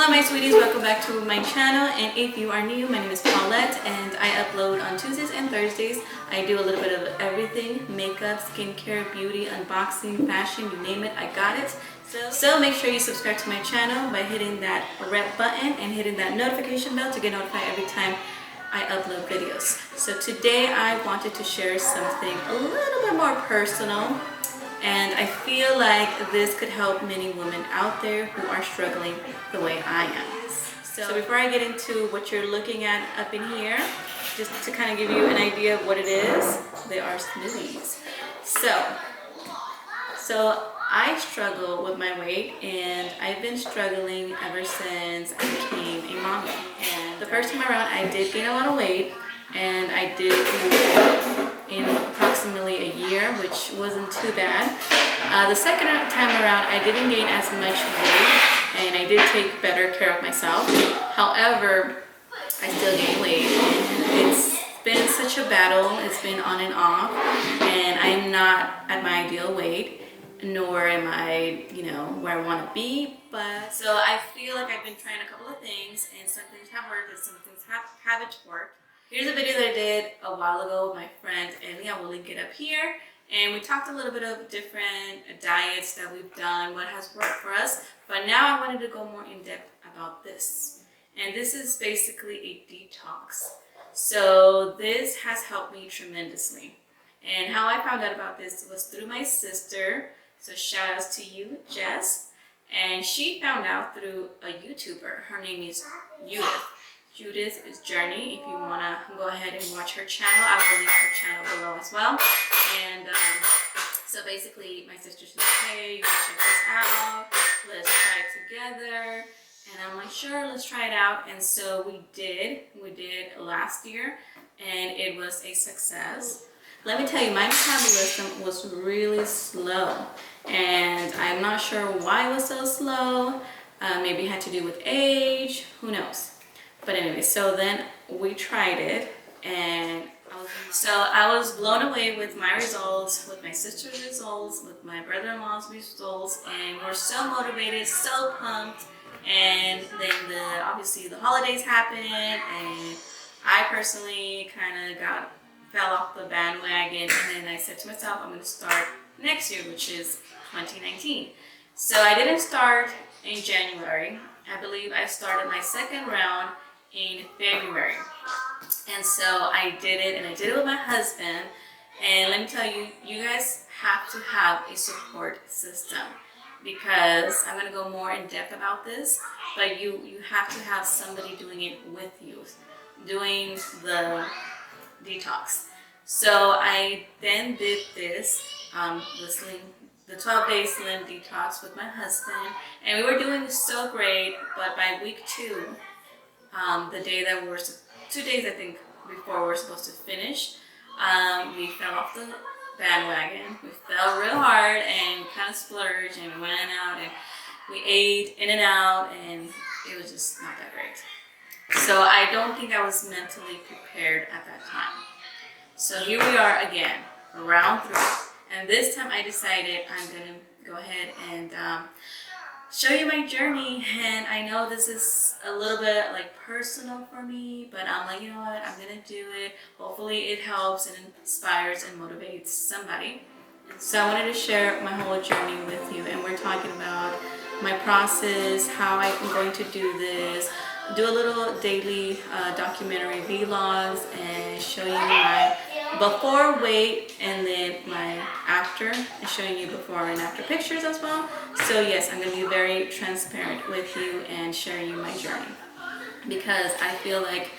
Hello my sweeties, welcome back to my channel, and if you are new, my name is Paulette and I upload on Tuesdays and Thursdays. I do a little bit of everything: makeup, skincare, beauty, unboxing, fashion, you name it, I got it. So make sure you subscribe to my channel by hitting that red button and hitting that notification bell to get notified every time I upload videos. So today I wanted to share something a little bit more personal, and I feel like this could help many women out there who are struggling the way I am. So before I get into what you're looking at up in here, just to kind of give you an idea of what it is, they are smoothies. So I struggle with my weight, and I've been struggling ever since I became a mommy. And the first time around, I did gain a lot of weight, and I did lose in approximately a year, which wasn't too bad. The second time around, I didn't gain as much weight, and I did take better care of myself. However, I still gained weight. It's been such a battle. It's been on and off, and I'm not at my ideal weight, nor am I, where I want to be. But so I feel like I've been trying a couple of things, and some things have worked and some things haven't worked. Here's a video that I did a while ago with my friend Ellie. I will link it up here. And we talked a little bit of different diets that we've done, what has worked for us. But now I wanted to go more in depth about this. And this is basically a detox. So this has helped me tremendously. And how I found out about this was through my sister. So shout outs to you, Jess. And she found out through a YouTuber. Her name is Judith. Judith's Journey. If you want to go ahead and watch her channel, I will link her channel below as well. And so basically my sister said, hey, you can check this out, let's try it together. And I'm like, sure, let's try it out. And so we did last year, and it was a success. Let me tell you, my metabolism was really slow, and I'm not sure why it was so slow. Maybe it had to do with age, who knows. But anyway, so then we tried it, and I was blown away with my results, with my sister's results, with my brother-in-law's results, and we're so motivated, so pumped. And then obviously the holidays happened, and I personally kind of fell off the bandwagon, and then I said to myself, I'm going to start next year, which is 2019. So I didn't start in January. I believe I started my second round in February. And so I did it, and I did it with my husband. And let me tell you, you guys have to have a support system, because I'm going to go more in depth about this, but you have to have somebody doing it with you, doing the detox. So I then did this, the 12-day Slim Detox with my husband, and we were doing so great. But by week 2, the day that we were 2 days, I think, before we were supposed to finish, we fell off the bandwagon. We fell real hard and kind of splurged, and we went out and we ate in and out, and it was just not that great. So I don't think I was mentally prepared at that time. So here we are again, round 3. And this time I decided I'm going to go ahead and show you my journey. And I know this is a little bit like personal for me, but I'm like, you know what, I'm gonna do it. Hopefully it helps and inspires and motivates somebody. So I wanted to share my whole journey with you, and we're talking about my process, how I'm going to do this, do a little daily documentary vlogs, and show you my before weight, and then my after, and showing you before and after pictures as well. So yes, I'm going to be very transparent with you and sharing you my journey, because I feel like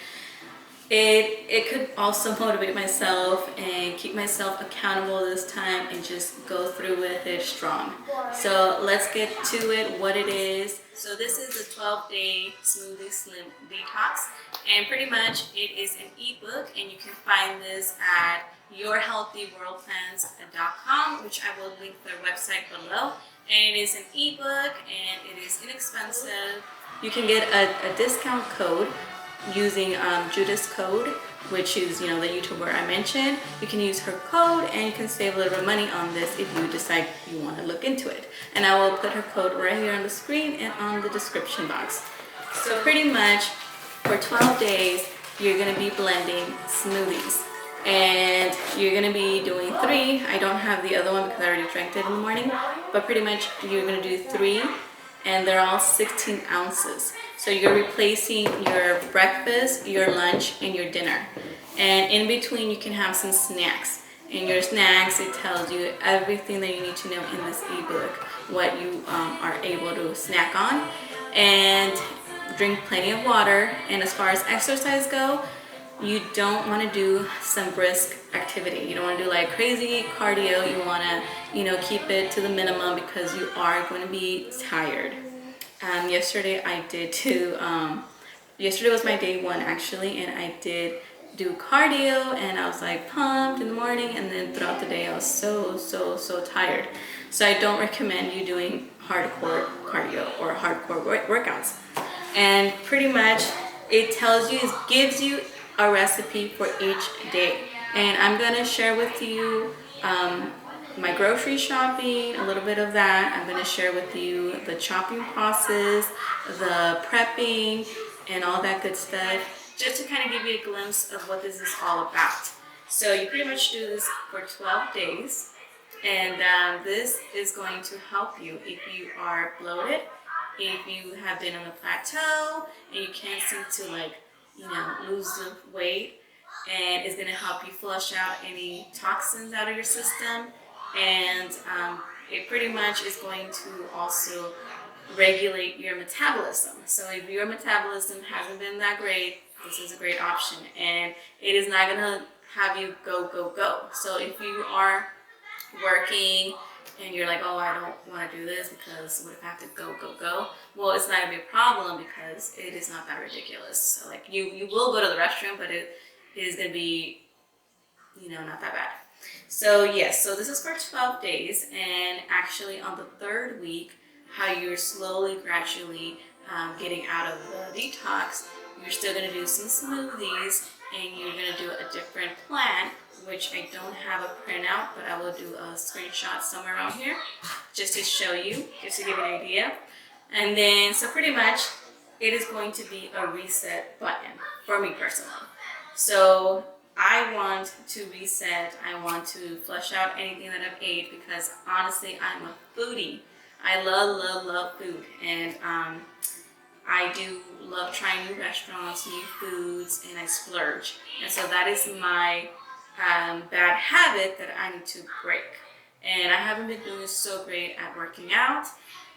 it could also motivate myself and keep myself accountable this time, and just go through with it strong. So let's get to it, what it is. So this is the 12-day Smoothie Slim Detox, and pretty much it is an ebook, and you can find this at yourhealthyworldplans.com, which I will link their website below. And it is an ebook, and it is inexpensive. You can get a discount code using Judith's code, which is, the YouTuber I mentioned. You can use her code, and you can save a little bit of money on this if you decide you want to look into it. And I will put her code right here on the screen and on the description box. So pretty much for 12 days, you're gonna be blending smoothies. And you're gonna be doing 3. I don't have the other one because I already drank it in the morning. But pretty much you're gonna do 3, and they're all 16 ounces. So you're replacing your breakfast, your lunch, and your dinner. And in between, you can have some snacks. In your snacks, it tells you everything that you need to know in this ebook, what you are able to snack on, and drink plenty of water. And as far as exercise go, you don't want to do some brisk activity. You don't want to do like crazy cardio. You want to, keep it to the minimum because you are going to be tired. Yesterday I did too. Yesterday was my day 1 actually, and I did do cardio, and I was like pumped in the morning, and then throughout the day I was so tired. So I don't recommend you doing hardcore cardio or hardcore workouts. And pretty much it gives you a recipe for each day. And I'm gonna share with you my grocery shopping, a little bit of that. I'm gonna share with you the chopping process, the prepping, and all that good stuff, just to kind of give you a glimpse of what this is all about. So you pretty much do this for 12 days, and this is going to help you if you are bloated, if you have been on a plateau and you can't seem to lose the weight, and it's going to help you flush out any toxins out of your system. And it pretty much is going to also regulate your metabolism. So if your metabolism hasn't been that great, this is a great option, and it is not going to have you go. So if you are working and you're like, oh, I don't want to do this because what if I have to go? Well, it's not going to be a problem because it is not that ridiculous. So like you will go to the restroom, but it is going to be, not that bad. So yes, so this is for 12 days, and actually on the 3rd week, how you're slowly, gradually getting out of the detox, you're still going to do some smoothies, and you're going to do a different plan, which I don't have a printout, but I will do a screenshot somewhere around here just to show you, just to give you an idea. And then, so pretty much, it is going to be a reset button for me personally. So I want to reset, I want to flush out anything that I've ate, because honestly, I'm a foodie. I love food, and I do love trying new restaurants, new foods, and I splurge. And so that is my bad habit that I need to break. And I haven't been doing so great at working out.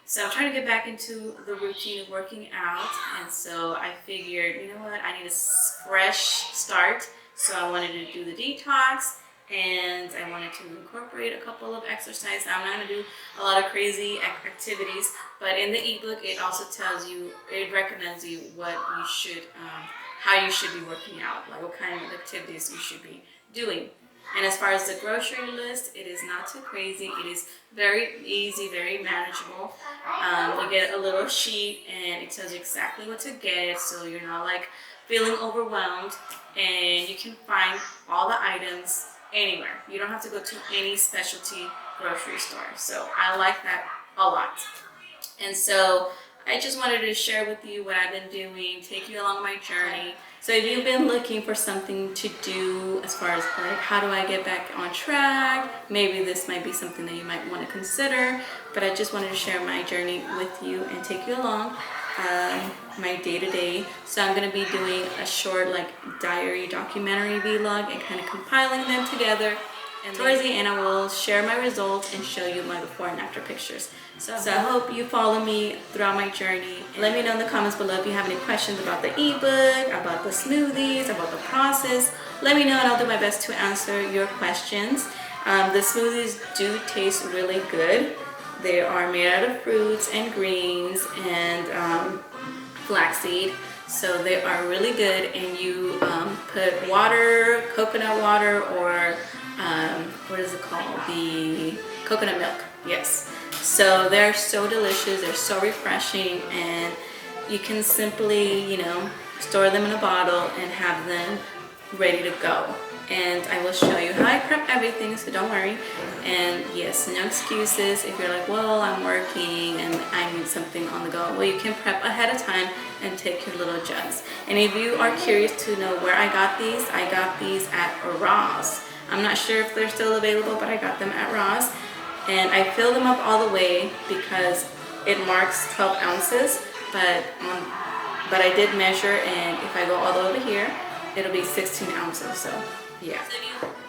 So I'm trying to get back into the routine of working out. And so I figured, you know what, I need a fresh start. So I wanted to do the detox, and I wanted to incorporate a couple of exercises. I'm not going to do a lot of crazy activities, but in the ebook, it also tells you, it recommends you what you should, how you should be working out, like what kind of activities you should be doing. And as far as the grocery list, it is not too crazy. It is very easy, very manageable. You get a little sheet, and it tells you exactly what to get, so you're not like feeling overwhelmed, and you can find all the items anywhere. You don't have to go to any specialty grocery store. So I like that a lot. And so I just wanted to share with you what I've been doing, take you along my journey. So if you've been looking for something to do as far as like how do I get back on track, maybe this might be something that you might want to consider. But I just wanted to share my journey with you and take you along my day-to-day. So I'm going to be doing a short like diary documentary vlog and kind of compiling them together. And towards the end, I will share my results and show you my before and after pictures. So I hope you follow me throughout my journey. Let me know in the comments below if you have any questions about the ebook, about the smoothies, about the process. Let me know, and I'll do my best to answer your questions. The smoothies do taste really good. They are made out of fruits and greens and flaxseed. So they are really good, and you put water, coconut water, or what is it called? The coconut milk. Yes. So they're so delicious. They're so refreshing, and you can simply, store them in a bottle and have them ready to go. and I will show you how I prep everything, so don't worry. And yes, no excuses if you're like, well, I'm working and I need something on the go. Well, you can prep ahead of time and take your little jugs. And if you are curious to know where I got these at Ross. I'm not sure if they're still available, but I got them at Ross. And I filled them up all the way because it marks 12 ounces, but I did measure, and if I go all the way over here, it'll be 16 ounces, so yeah.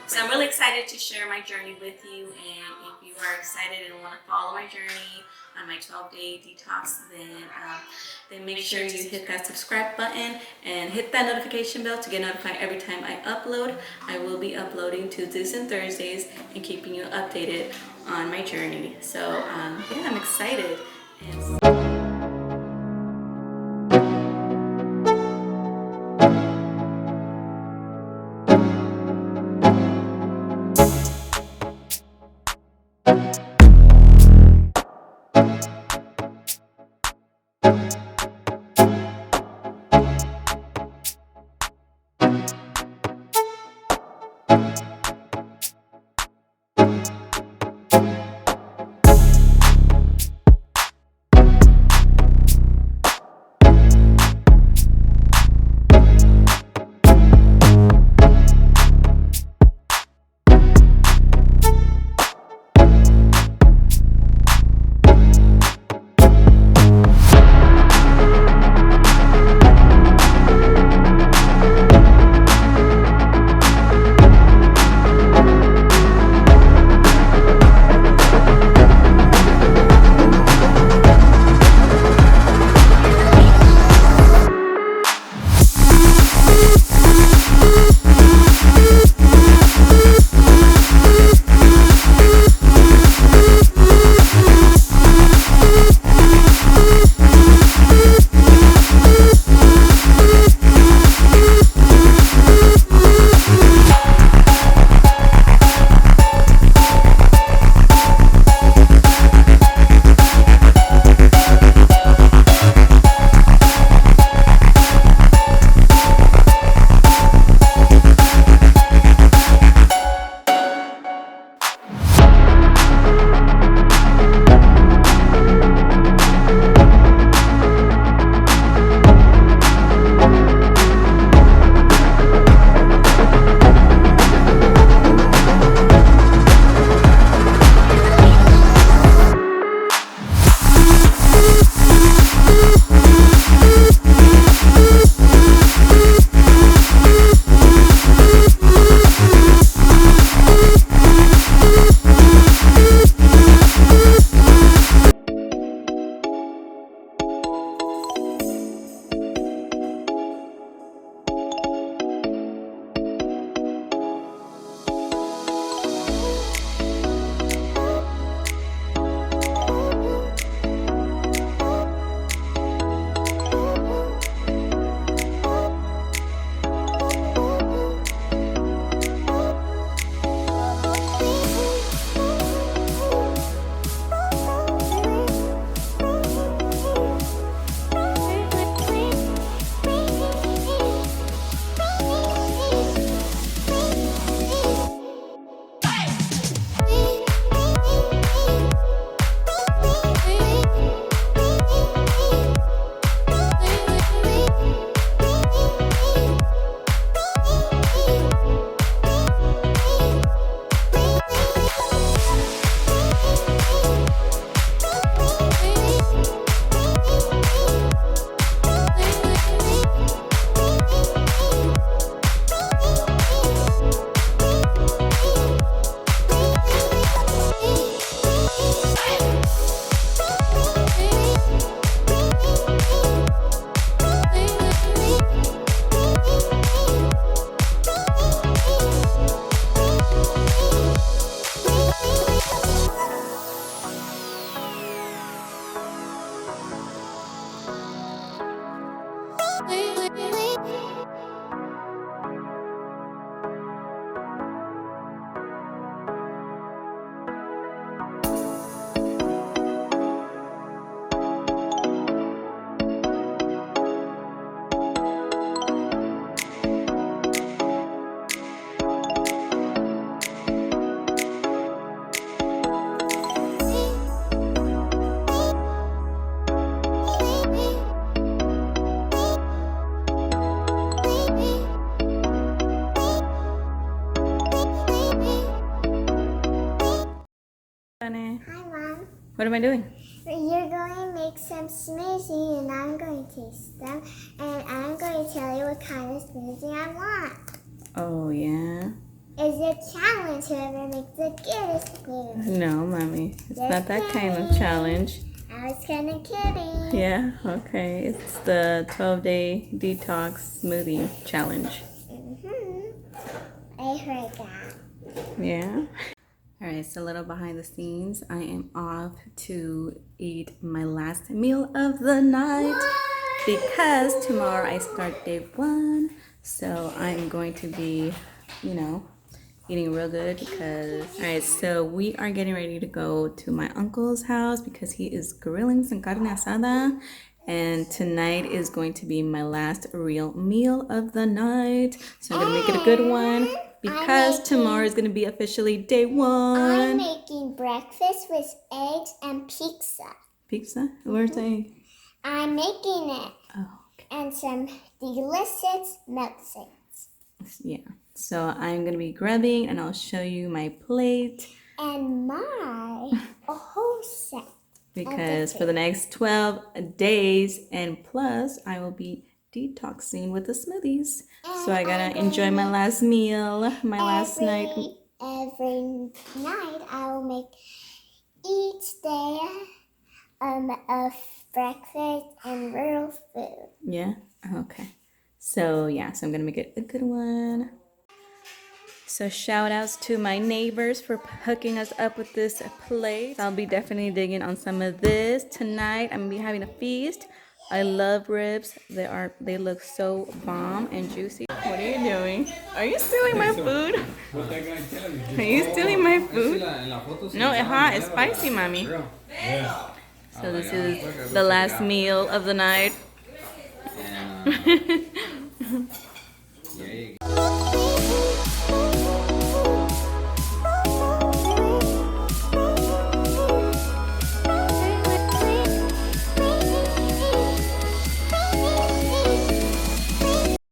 So I'm really excited to share my journey with you, and if you are excited and want to follow my journey on my 12-day detox, then make sure you hit that subscribe button and hit that notification bell to get notified every time I upload. I will be uploading Tuesdays and Thursdays and keeping you updated on my journey. So yeah, I'm excited. Honey. Hi, Mom. What am I doing? You're going to make some smoothie, and I'm going to taste them, and I'm going to tell you what kind of smoothie I want. Oh, yeah? It's a challenge, whoever makes the goodest smoothie. No, Mommy. It's Just not that kind of kidding. challenge. I was kind of kidding. Yeah, okay. It's the 12-day detox smoothie challenge. I heard that. Yeah. All right, so a little behind the scenes. I am off to eat my last meal of the night because tomorrow I start day 1. So I'm going to be, you know, eating real good because, all right, so we are getting ready to go to my uncle's house because he is grilling some carne asada. And tonight is going to be my last real meal of the night. So I'm gonna make it a good one because tomorrow is gonna be officially day 1. I'm making breakfast with eggs and pizza. Pizza? Where's the egg? I'm making it. Oh, okay. And some delicious milkshakes. Yeah. So I'm gonna be grabbing and I'll show you my plate. And a whole set. Because for the next 12 days and plus, I will be detoxing with the smoothies. So I gotta enjoy my last meal, my last night. Every night I will make each day of breakfast and real food. Yeah? Okay. So yeah, so I'm gonna make it a good one. So shout outs to my neighbors for hooking us up with this plate. I'll be definitely digging on some of this. Tonight I'm gonna be having a feast. I love ribs. They look so bomb and juicy. What are you doing? Are you stealing my food? Are you stealing my food? No, it's hot. It's spicy, mommy. So this is the last meal of the night.